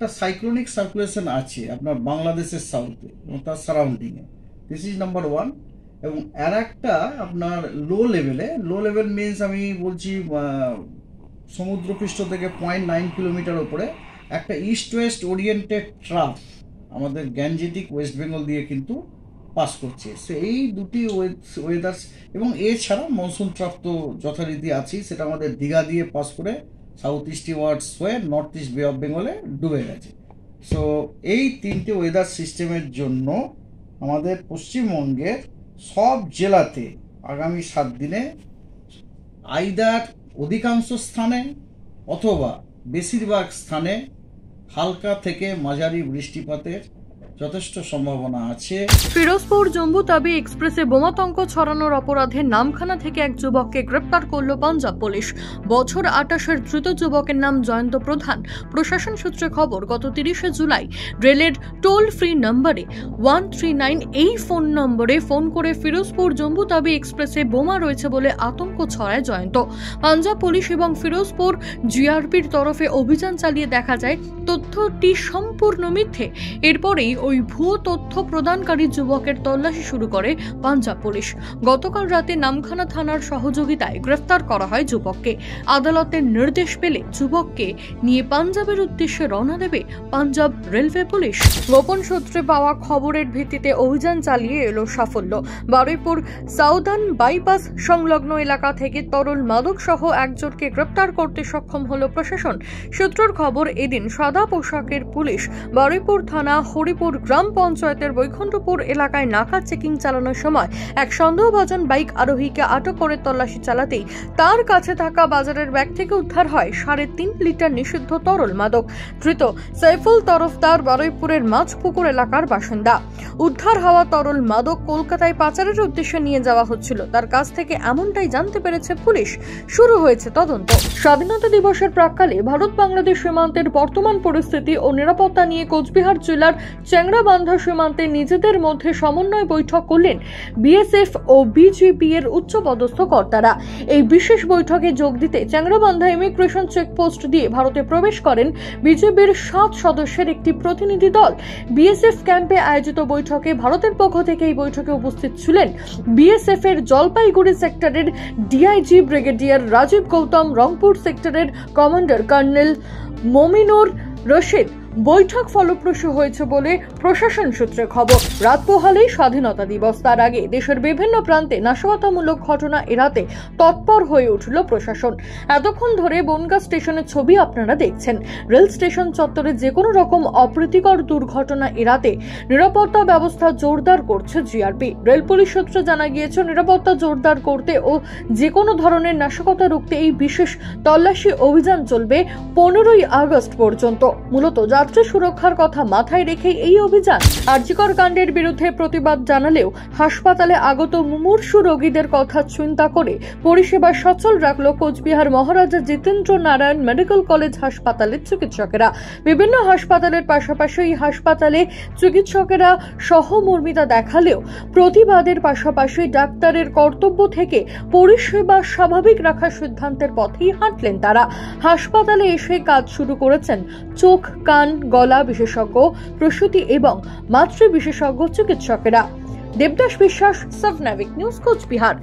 একটা cyclonic circulation আছে আপনার বাংলাদেশের সাউথে এবং তার সারাউন্ডিংয়ে, দিস ইজ নাম্বার ওয়ান। এবং আর একটা আপনার লো লেভেল মিনস আমি বলছি সমুদ্রপৃষ্ঠ থেকে 0.9 কিলোমিটার ওপরে একটা ইস্ট ওয়েস্ট ওরিয়েন্টেড ট্রাফ আমাদের গ্যাঞ্জেটিক ওয়েস্ট বেঙ্গল দিয়ে কিন্তু পাস করছে। সো এই দুটি ওয়েদার এবং এছাড়া মনসুন ট্রাফ তো যথারীতি আছেই, সেটা আমাদের দীঘা দিয়ে পাস করে সাউথ ইস্ট ওয়ার্ডস হয়ে নর্থ ইস্ট বে অফ বেঙ্গলে ডুবে গেছে। সো এই তিনটে ওয়েদার সিস্টেমের জন্য আমাদের পশ্চিমবঙ্গের সব জেলাতে আগামী 7 দিনে আইদার অধিকাংশ স্থানে অথবা বেশিরভাগ স্থানে হালকা থেকে মাঝারি বৃষ্টিপাতের যথেষ্ট সম্ভাবনা আছে। ফিরোজপুর জম্মু তাবি এক্সপ্রেসে বোমাতঙ্ক ছড়ানোর অপরাধে নামখানা থেকে এক যুবককে গ্রেপ্তার করল পাঞ্জাব পুলিশ। বছর 28-এর ধৃত যুবকের নাম জয়ন্ত প্রধান। প্রশাসন সূত্রে খবর, গত 30শে জুলাই রেলের টোল ফ্রি নম্বরে 139 এই ফোন নম্বরে ফোন করে ফিরোজপুর জম্মু তাবি এক্সপ্রেসে বোমা রয়েছে বলে আতঙ্ক ছড়ায় জয়ন্ত। পাঞ্জাব পুলিশ এবং ফিরোজপুর জিআরপির তরফে অভিযান চালিয়ে দেখা যায় তথ্যটি সম্পূর্ণ মিথ্যে। এরপরেই ওই ভুয়ো তথ্য প্রদানকারী যুবকের তল্লাশি শুরু করে পাঞ্জাব পুলিশ। গতকাল রাতে নামখানা থানার সহযোগিতায় গ্রেফতার করা হয় যুবককে। আদালতের নির্দেশ পেলে যুবককে নিয়ে পাঞ্জাবের উদ্দেশ্যে রওনা দেবে পাঞ্জাব রেলওয়ে পুলিশ। গোপন সূত্রে পাওয়া খবরের ভিত্তিতে অভিযান চালিয়ে এলো সাফল্য। বারুইপুর সাউদার্ন বাইপাস সংলগ্ন এলাকা থেকে তরল মাদক সহ একজনকে গ্রেফতার করতে সক্ষম হলো প্রশাসন। সূত্রের খবর, এদিন সাদা পোশাকের পুলিশ বারুইপুর থানা হরিপুর গ্রাম পঞ্চায়েতের বৈকুণ্ঠপুর এলাকায় নাকা চেকিং চালানোর সময় এক সন্দেহভাজন বাইক আরোহীকে আটক করে তল্লাশি চালাতেই তার কাছে থাকা বাজারের ব্যাগ থেকে উদ্ধার হয় 3.5 লিটার নিষিদ্ধ তরল মাদক। ধৃত সাইফুল তরফদার বারুইপুরের মাঝপুকুর এলাকার বাসিন্দা। উদ্ধার হওয়া তরল মাদক কলকাতায় পাচারের উদ্দেশ্যে নিয়ে যাওয়া হচ্ছিল তার কাছ থেকে, এমনটাই জানতে পেরেছে পুলিশ। শুরু হয়েছে তদন্ত। স্বাধীনতা দিবসের প্রাক্কালে ভারত বাংলাদেশ সীমান্তের বর্তমান পরিস্থিতি ও নিরাপত্তা নিয়ে কোচবিহার জেলার চ্যাংড়াবান্ধা সীমান্তে নিজেদের মধ্যে সমন্বয় বৈঠক করলেন বিএসএফ ও বিজিবি এর উচ্চপদস্থ কর্তারা। এই বিশেষ বৈঠকে যোগ দিতে চ্যাংড়াবান্ধা ইমিগ্রেশন চেকপোস্ট দিয়ে ভারতে প্রবেশ করেন বিজিবির 7 সদস্যের একটি প্রতিনিধি দল। বিএসএফ ক্যাম্পে আয়োজিত বৈঠকে ভারতের পক্ষ থেকে এই বৈঠকে উপস্থিত ছিলেন বিএসএফ এর জলপাইগুড়ি সেক্টরের ডিআইজি ব্রিগেডিয়ার রাজীব গৌতম, রংপুর সেক্টরের কমান্ডার কর্নেল মমিনুর রশিদ। বৈঠক ফলপ্রসূ হয়েছে বলে প্রশাসন সূত্রে খবর। রাত পোহালেই স্বাধীনতা দিবস, তার আগে দেশের বিভিন্ন প্রান্তে নাশকতামূলক ঘটনা এড়াতে তৎপর হয়ে উঠল প্রশাসন। এতক্ষণ ধরে বনগাঁ স্টেশনের ছবি আপনারা দেখছেন। রেল স্টেশন চত্বরে যে কোনো রকম অপ্রীতিকর দুর্ঘটনা এড়াতে নিরাপত্তা ব্যবস্থা জোরদার করছে জিআরপি। রেল পুলিশ সূত্রে জানা গিয়েছে, নিরাপত্তা জোরদার করতে ও যে কোনো ধরনের নাশকতা রুখতে এই বিশেষ তল্লাশি অভিযান চলবে 15ই আগস্ট পর্যন্ত। মূলত যাত্রী সুরক্ষার কথা মাথায় রেখে এই অভিযান। আরজিকর কাণ্ডের বিরুদ্ধে প্রতিবাদ জানালেও হাসপাতালে আগত মুমূর্ষু রোগীদের কথা চিন্তা করে পরিষেবা সচল রাখল কোচবিহার মহারাজা জিতেন্দ্র নারায়ণ মেডিকেল কলেজ হাসপাতালের চিকিৎসকেরা। বিভিন্ন হাসপাতালের পাশাপাশি এই হাসপাতালে চিকিৎসকেরা সহমর্মিতা দেখালেও প্রতিবাদের পাশাপাশি ডাক্তারের কর্তব্য থেকে পরিষেবা স্বাভাবিক রাখার সিদ্ধান্তের পথেই হাঁটলেন তারা। হাসপাতালে এসে কাজ শুরু করেছেন চোখ, কান, গলা বিশেষজ্ঞ, প্রসূতি এবং মাতৃ বিশেষজ্ঞ চিকিৎসকেরা। দেবদাস বিশ্বাস, সাব নাবিক নিউজ, কোচবিহার।